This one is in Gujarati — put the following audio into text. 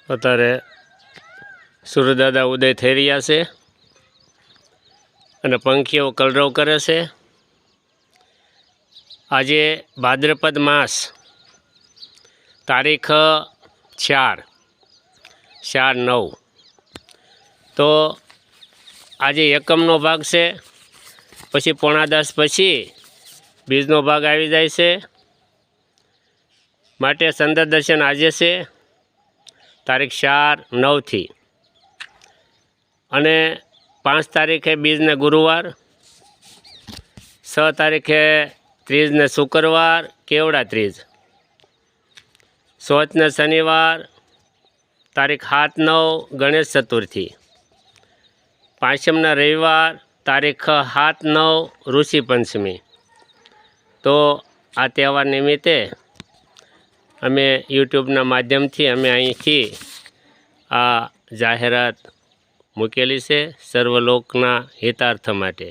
અત્યારે સૂર્યદાદા ઉદય થઈ રહ્યા છે અને પંખીઓ કલરવ કરે છે। આજે ભાદ્રપદ માસ તારીખ 4/9 તો આજે એકમનો ભાગ છે, પછી 9:30 પછી બીજનો ભાગ આવી જાય છે। માટે સંદર દર્શન આજે છે તારીખ 4/9 અને 5 તારીખે બીજને ગુરુવાર, 6 તારીખે ત્રીજને શુક્રવાર કેવડા ત્રીજ, 14ને શનિવાર, તારીખ 7/9 ગણેશ ચતુર્થી, 5મના રવિવાર તારીખ 7/9 ઋષિ પંચમી। તો આ તહેવાર નિમિત્તે અમે યુટ્યુબના માધ્યમથી અમે અહીંથી આ જાહેરાત મૂકેલી છે સર્વલોકના હિતાર્થ માટે।